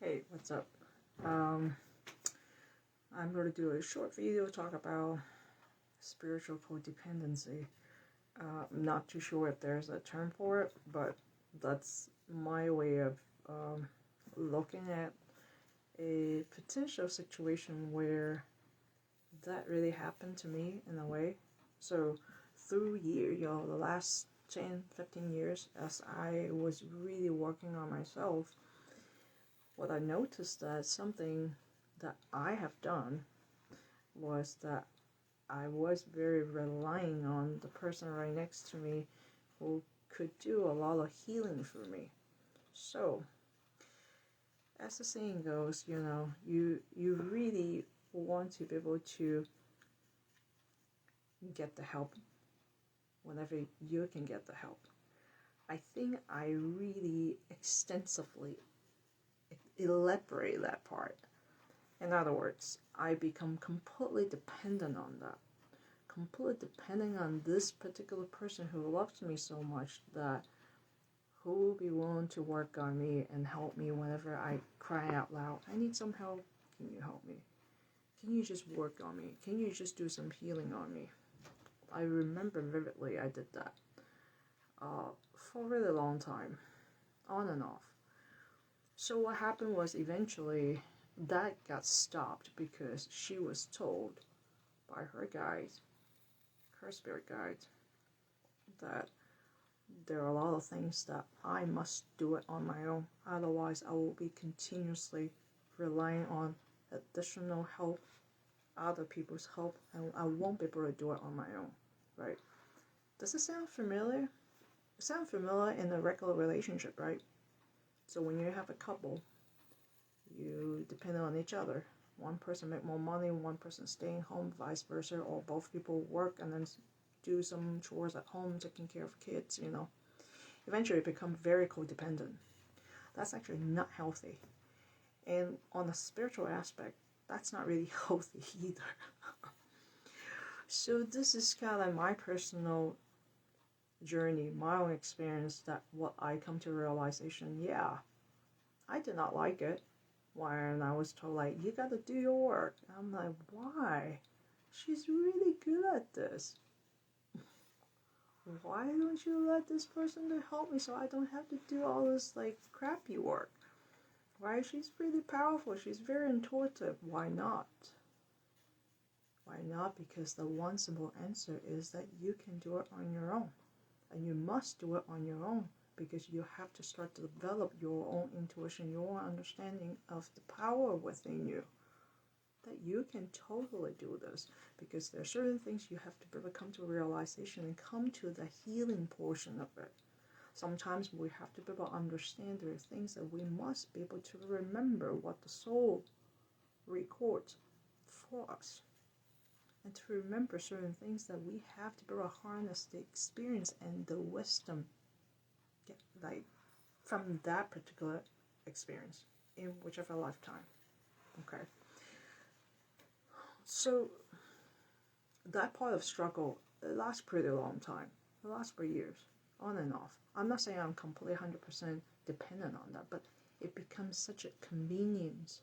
Hey, what's up? Um, I'm going to do a short video talk about spiritual codependency. I'm not too sure if there's a term for it, but that's my way of looking at a potential situation where that really happened to me in a way. So through the last 10, 15 years, as I was really working on myself, what I noticed that something that I have done was that I was very relying on the person right next to me who could do a lot of healing for me. So, as the saying goes, you really want to be able to get the help whenever you can get the help. I think I really extensively elaborate that part. In other words, I become completely dependent on that. Completely depending on this particular person who loves me so much that who will be willing to work on me and help me whenever I cry out loud, I need some help, can you help me? Can you just work on me? Can you just do some healing on me? I remember vividly I did that for a really long time, on and off. So what happened was eventually that got stopped because she was told by her guides, her spirit guides, that there are a lot of things that I must do it on my own. Otherwise, I will be continuously relying on additional help, other people's help, and I won't be able to do it on my own, right? Does it sound familiar? It sounds familiar in a regular relationship, right? So when you have a couple, you depend on each other. One person make more money, one person staying home, vice versa, or both people work and then do some chores at home, taking care of kids, Eventually become very codependent. That's actually not healthy. And on a spiritual aspect, that's not really healthy either. So this is kind of my personal journey, my own experience, that what I come to realization, yeah, I did not like it. When I was told, like, you gotta do your work. I'm like, why? She's really good at this. Why don't you let this person to help me so I don't have to do all this, like, crappy work? Right? She's pretty powerful. She's very intuitive. Why not? Why not? Because the one simple answer is that you can do it on your own. And you must do it on your own because you have to start to develop your own intuition, your own understanding of the power within you. That you can totally do this because there are certain things you have to be able to come to a realization and come to the healing portion of it. Sometimes we have to be able to understand there are things that we must be able to remember what the soul records for us. And to remember certain things that we have to be able to harness the experience and the wisdom from that particular experience in whichever lifetime. Okay. So that part of struggle, it lasts pretty long time. It lasts for years, on and off. I'm not saying I'm completely 100% dependent on that, but it becomes such a convenience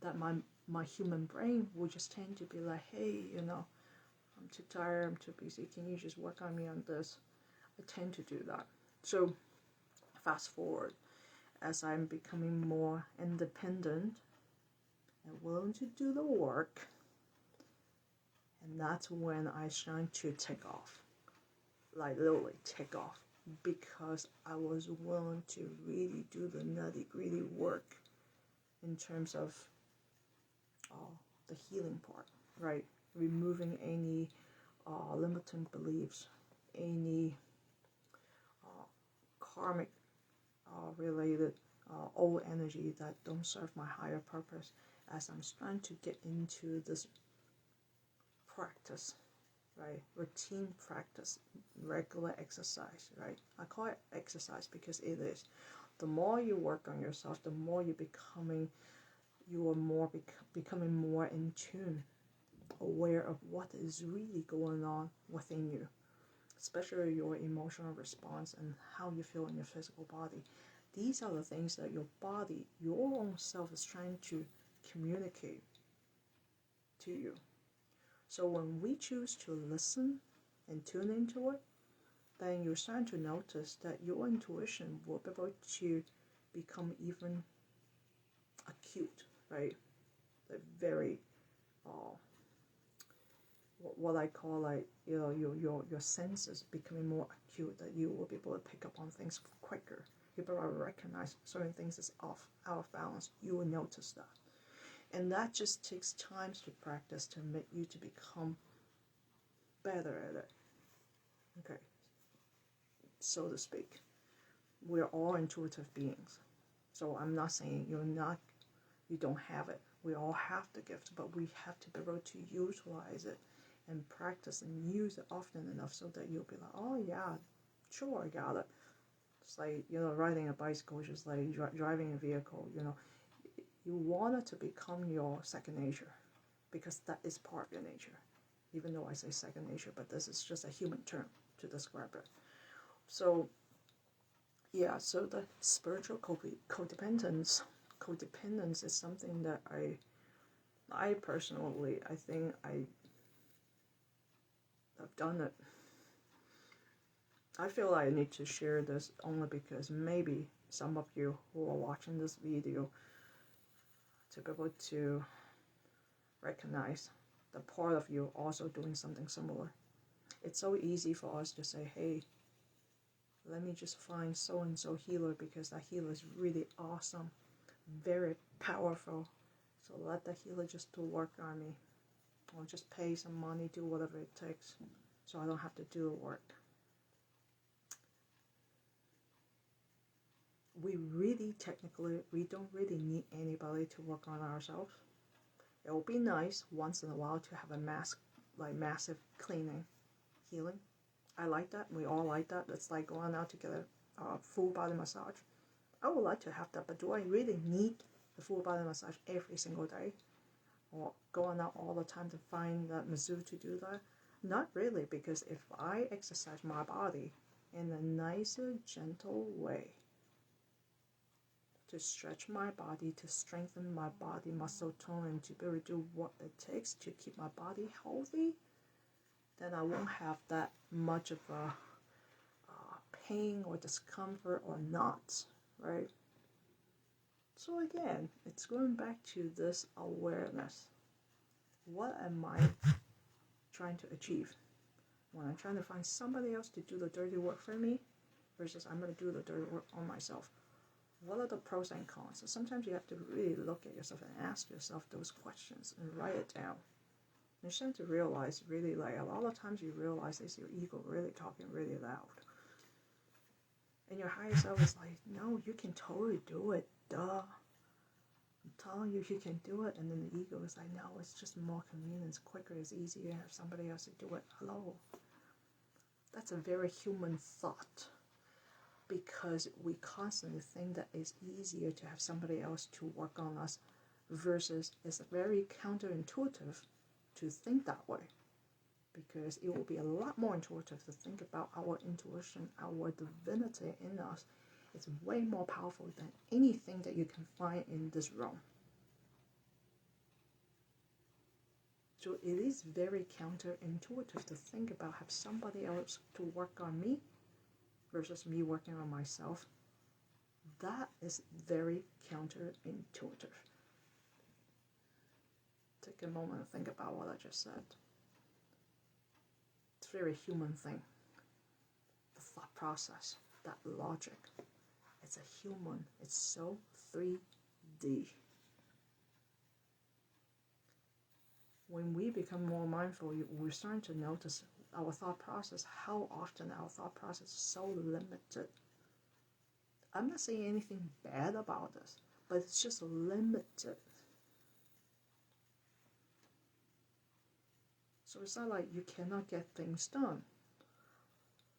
that my human brain will just tend to be like, hey, I'm too tired, I'm too busy, can you just work on me on this? I tend to do that. So fast forward, as I'm becoming more independent and willing to do the work, and that's when I started to take off. Like literally take off. Because I was willing to really do the nitty gritty work in terms of the healing part, right? Removing any limiting beliefs, any karmic related old energy that don't serve my higher purpose, as I'm starting to get into this practice, right? Routine practice, regular exercise, right? I call it exercise because it is. The more you work on yourself, the more you are more becoming more in tune, aware of what is really going on within you, especially your emotional response and how you feel in your physical body. These are the things that your body, your own self, is trying to communicate to you. So when we choose to listen and tune into it, then you're starting to notice that your intuition will be able to become even acute, right? Like very, what I call like, your senses becoming more acute, that you will be able to pick up on things quicker. You'll be able to recognize certain things is off, out of balance. You will notice that. And that just takes time to practice to make you to become better at it. Okay, so to speak. We're all intuitive beings. So I'm not saying you don't have it. We all have the gift, but we have to be able to utilize it and practice and use it often enough so that you'll be like, oh yeah, sure, I got it. It's like, riding a bicycle, just like driving a vehicle, you want it to become your second nature, because that is part of your nature. Even though I say second nature, but this is just a human term to describe it. So yeah, so the spiritual codependence is something that I personally, I think I have done it. I feel like I need to share this only because maybe some of you who are watching this video to be able to recognize the part of you also doing something similar. It's so easy for us to say, hey, let me just find so-and-so healer because that healer is really awesome, very powerful. So let the healer just do work on me. Or just pay some money, do whatever it takes, so I don't have to do the work. We don't really need anybody to work on ourselves. It will be nice once in a while to have a massive cleaning, healing. I like that. We all like that. It's like going out to get a full body massage. I would like to have that, but do I really need the full body massage every single day? Or going out all the time to find that masseuse to do that? Not really, because if I exercise my body in a nicer, gentle way, to stretch my body, to strengthen my body muscle tone, and to be able to do what it takes to keep my body healthy, then I won't have that much of a pain or discomfort or knots, right? So again, it's going back to this awareness. What am I trying to achieve? When I'm trying to find somebody else to do the dirty work for me versus I'm going to do the dirty work on myself. What are the pros and cons? So sometimes you have to really look at yourself and ask yourself those questions and write it down. And you start to realize, really, like a lot of times you realize it's your ego really talking really loud. And your higher self is like, no, you can totally do it, duh. I'm telling you can do it. And then the ego is like, no, it's just more convenient, it's quicker, it's easier to have somebody else to do it. Hello. That's a very human thought. Because we constantly think that it's easier to have somebody else to work on us versus it's very counterintuitive to think that way. Because it will be a lot more intuitive to think about our intuition, our divinity in us. It's way more powerful than anything that you can find in this realm. So it is very counterintuitive to think about have somebody else to work on me versus me working on myself. That is very counterintuitive. Take a moment to think about what I just said. It's a very human thing. The thought process, that logic. It's a human. It's so 3D. When we become more mindful, we're starting to notice our thought process, how often our thought process is so limited. I'm not saying anything bad about this, but it's just limited. So it's not like you cannot get things done,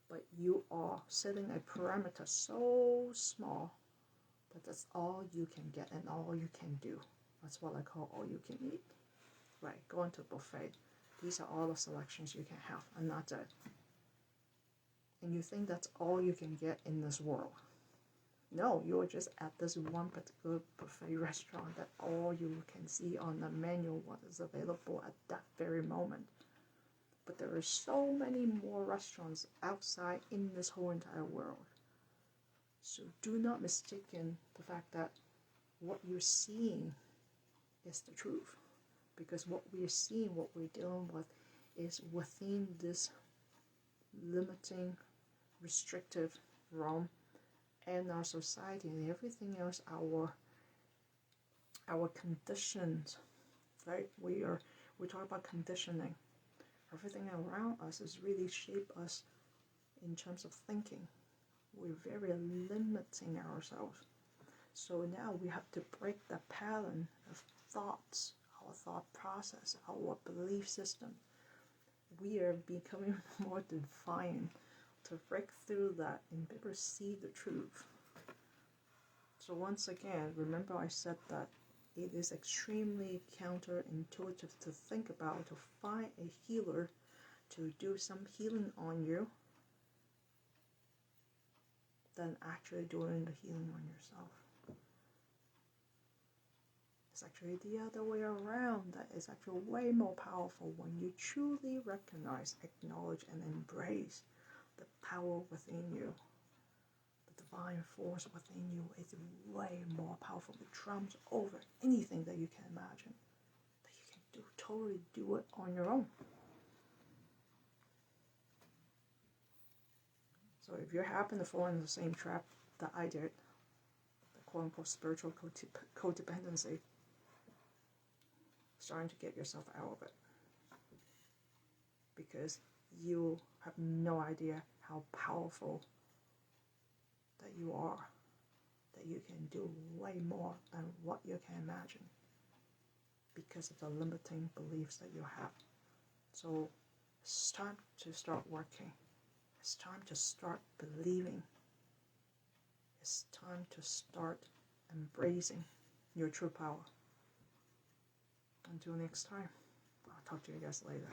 but you are setting a parameter so small that that's all you can get and all you can do. That's what I call all you can eat. Right, going to a buffet. These are all the selections you can have, and that's it. And you think that's all you can get in this world. No, you're just at this one particular buffet restaurant that all you can see on the menu what is available at that very moment. But there are so many more restaurants outside in this whole entire world. So do not mistaken the fact that what you're seeing is the truth. Because what we're seeing, what we're dealing with, is within this limiting, restrictive realm, and our society and everything else, our conditions, right? We talk about conditioning. Everything around us is really shape us in terms of thinking. We're very limiting ourselves. So now we have to break the pattern of thoughts, our thought process, our belief system. We are becoming more defiant to break through that and be able to see the truth. So once again, remember I said that it is extremely counterintuitive to think about, to find a healer to do some healing on you, than actually doing the healing on yourself. It's actually the other way around. That is actually way more powerful when you truly recognize, acknowledge, and embrace the power within you. The divine force within you is way more powerful. It trumps over anything that you can imagine. That you can totally do it on your own. So if you happen to fall in the same trap that I did, the quote-unquote spiritual codependency, starting to get yourself out of it. Because you have no idea how powerful that you are, that you can do way more than what you can imagine because of the limiting beliefs that you have. So it's time to start working. It's time to start believing. It's time to start embracing your true power. Until next time, I'll talk to you guys later.